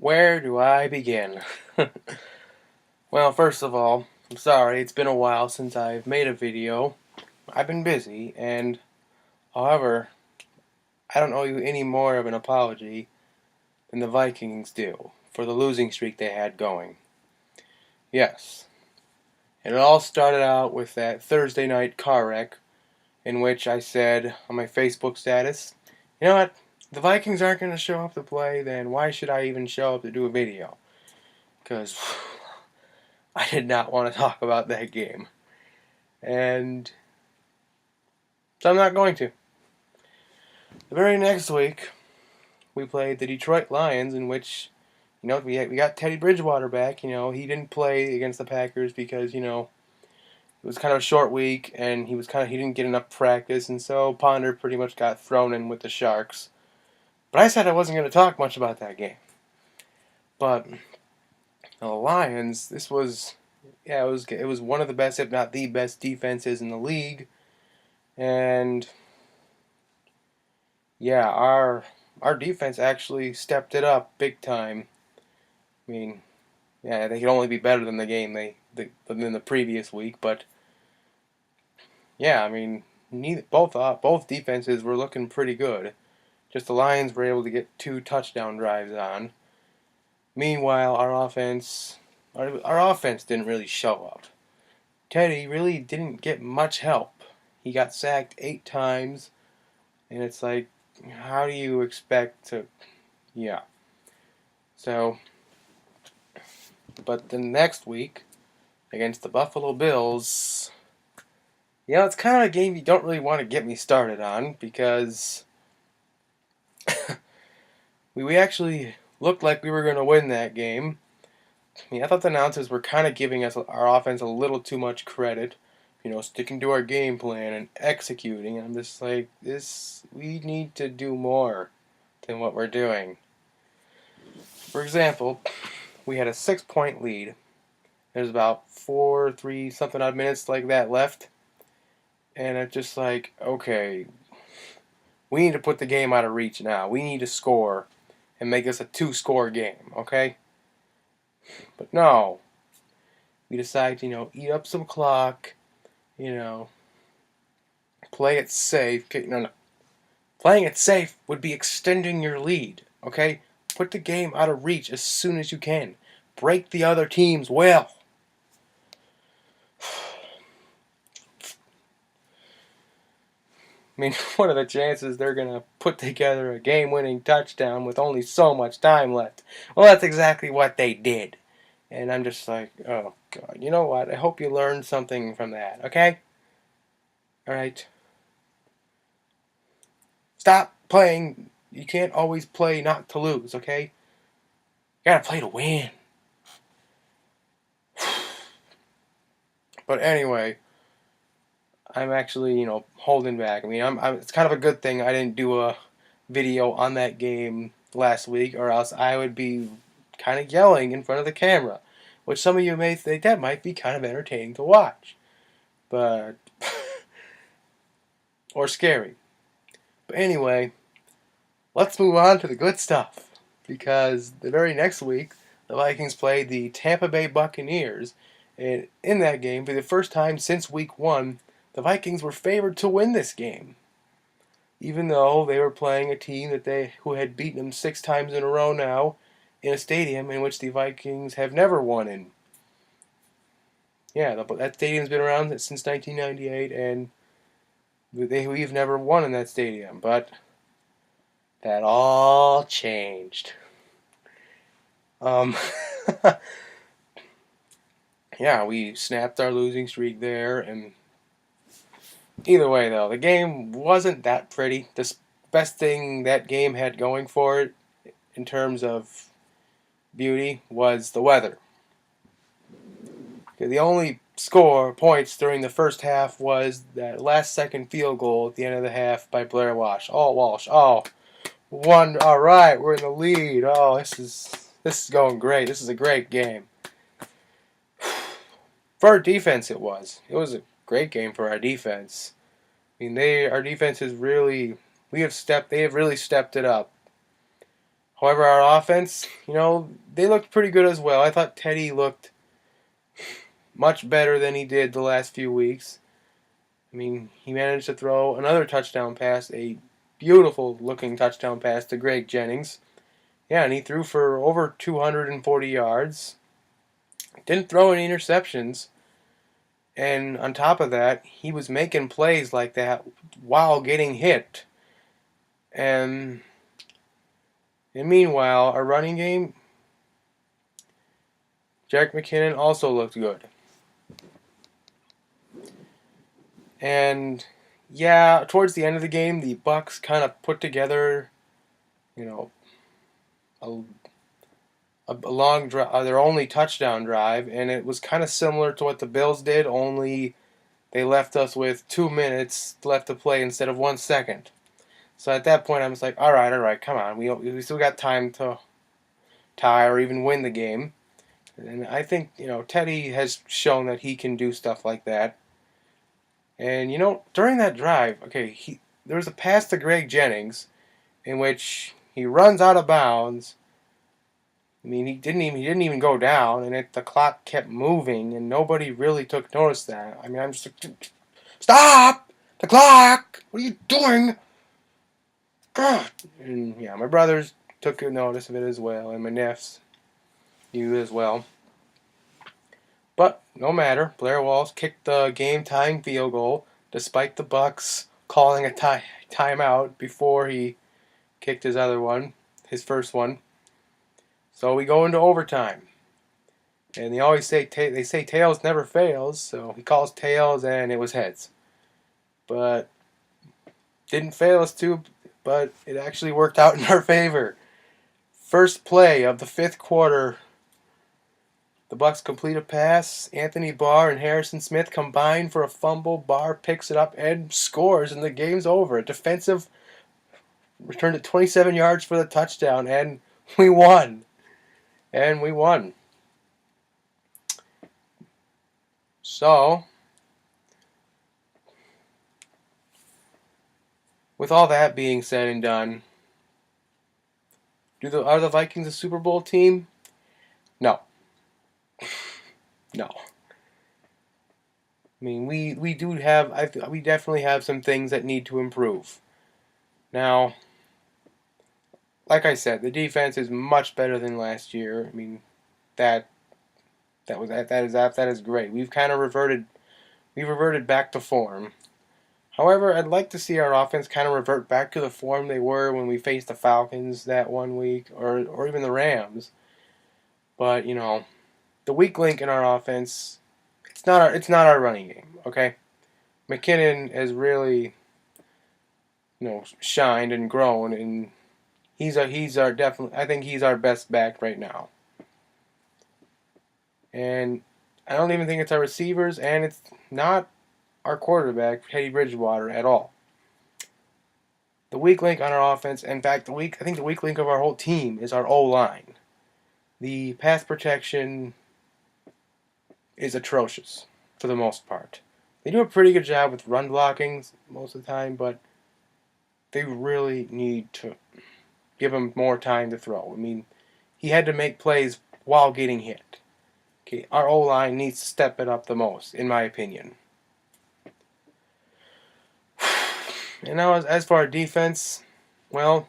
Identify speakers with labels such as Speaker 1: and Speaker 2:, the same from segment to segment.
Speaker 1: Where do I begin? Well, first of all, I'm sorry, it's been a while since I've made a video. I've been busy, and however, I don't owe you any more of an apology than the Vikings do for the losing streak they had going. Yes, and it all started out with that Thursday night car wreck in which I said on my Facebook status, you know what, the Vikings aren't going to show up to play, then why should I even show up to do a video? Because I did not want to talk about that game. And so I'm not going to. The very next week, we played the Detroit Lions, in which, we got Teddy Bridgewater back. He didn't play against the Packers because, it was kind of a short week, and he didn't get enough practice, and so Ponder pretty much got thrown in with the Sharks. But I said I wasn't going to talk much about that game. But the Lions, it was one of the best, if not the best, defenses in the league, and yeah, our defense actually stepped it up big time. I mean, yeah, they could only be better than than the previous week, but yeah, I mean, both defenses were looking pretty good. Just the Lions were able to get 2 touchdown drives on. Meanwhile, our offense didn't really show up. Teddy really didn't get much help. He got sacked 8 times, and it's like, how do you expect to, yeah. So, but the next week, against the Buffalo Bills, it's kind of a game you don't really want to get me started on, because we actually looked like we were going to win that game. I thought the announcers were kind of giving our offense a little too much credit, sticking to our game plan and executing. And I'm just like, we need to do more than what we're doing. For example, we had a 6-point lead. There's about 3 something odd minutes like that left. And it's just like, okay, we need to put the game out of reach now. We need to score and make this a 2-score game, okay? But no. We decide to, eat up some clock, play it safe. Okay, no. Playing it safe would be extending your lead, okay? Put the game out of reach as soon as you can. Break the other team's will. I mean, what are the chances they're going to put together a game-winning touchdown with only so much time left? Well, that's exactly what they did. And I'm just like, oh, God. You know what? I hope you learned something from that, okay? All right? Stop playing. You can't always play not to lose, okay? You gotta play to win. But anyway, I'm actually, holding back. I mean, it's kind of a good thing I didn't do a video on that game last week, or else I would be kind of yelling in front of the camera, which some of you may think that might be kind of entertaining to watch, but or scary. But anyway, let's move on to the good stuff, because the very next week the Vikings played the Tampa Bay Buccaneers, and in that game, for the first time since week 1, the Vikings were favored to win this game, even though they were playing a team who had beaten them 6 times in a row now, in a stadium in which the Vikings have never won in. Yeah, that stadium's been around since 1998, and we've never won in that stadium. But that all changed. Yeah, we snapped our losing streak there, and either way, though, the game wasn't that pretty. The best thing that game had going for it, in terms of beauty, was the weather. The only points during the first half was that last-second field goal at the end of the half by Blair Walsh. Oh, one. All right, we're in the lead. Oh, this is going great. This is a great game. For our defense, it was. It was a great game for our defense. I mean, our defense is really, they have really stepped it up. However, our offense, they looked pretty good as well. I thought Teddy looked much better than he did the last few weeks. I mean, he managed to throw another touchdown pass, a beautiful looking touchdown pass to Greg Jennings. Yeah, and he threw for over 240 yards. Didn't throw any interceptions. And on top of that, he was making plays like that while getting hit. And meanwhile, our running game, Jack McKinnon also looked good. And yeah, towards the end of the game, the Bucks kind of put together, a long drive, their only touchdown drive, and it was kind of similar to what the Bills did, only they left us with 2 minutes left to play instead of 1 second. So at that point, I was like, all right, come on, we still got time to tie or even win the game. And I think Teddy has shown that he can do stuff like that. And during that drive, okay, there was a pass to Greg Jennings in which he runs out of bounds. I mean, he didn't even go down, and the clock kept moving, and nobody really took notice of that. I mean, I'm just like, stop the clock! What are you doing? God! And yeah, my brothers took good notice of it as well, and my nephews, you as well. But no matter, Blair Walsh kicked the game-tying field goal, despite the Bucks calling a timeout before he kicked his first one. So we go into overtime, and they say tails never fails. So he calls tails, and it was heads, but didn't fail us to. But it actually worked out in our favor. First play of the fifth quarter. The Bucks complete a pass. Anthony Barr and Harrison Smith combine for a fumble. Barr picks it up and scores, and the game's over. A defensive return to 27 yards for the touchdown, and we won. So, with all that being said and done, are the Vikings a Super Bowl team? No. No. I mean, we definitely have some things that need to improve. Now, like I said, the defense is much better than last year. I mean, that is great. We've reverted back to form. However, I'd like to see our offense kind of revert back to the form they were when we faced the Falcons that 1 week, or even the Rams. But the weak link in our offense, it's not our running game. Okay, McKinnon has really shined and grown, and he's our definitely. I think he's our best back right now. And I don't even think it's our receivers, and it's not our quarterback, Teddy Bridgewater, at all. The weak link on our offense, in fact, I think the weak link of our whole team is our O-line. The pass protection is atrocious for the most part. They do a pretty good job with run blocking most of the time, but they really need to give him more time to throw. I mean, he had to make plays while getting hit. Okay, our O-line needs to step it up the most, in my opinion. And now, as for our defense, well,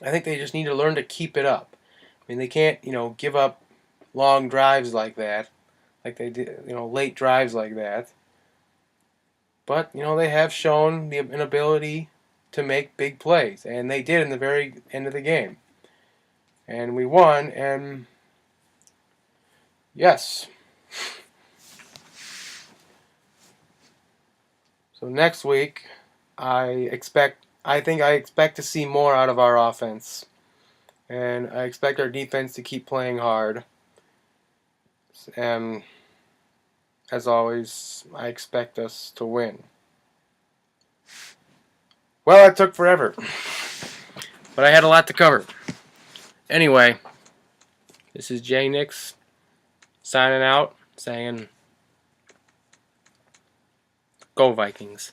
Speaker 1: I think they just need to learn to keep it up. I mean, they can't, give up long drives like that, like they did, late drives like that. But, they have shown an ability to make big plays, and they did in the very end of the game. And we won, and yes. So next week, I expect to see more out of our offense. And I expect our defense to keep playing hard. And as always, I expect us to win. Well, it took forever, but I had a lot to cover. Anyway, this is Jay Nix signing out, saying, Go Vikings.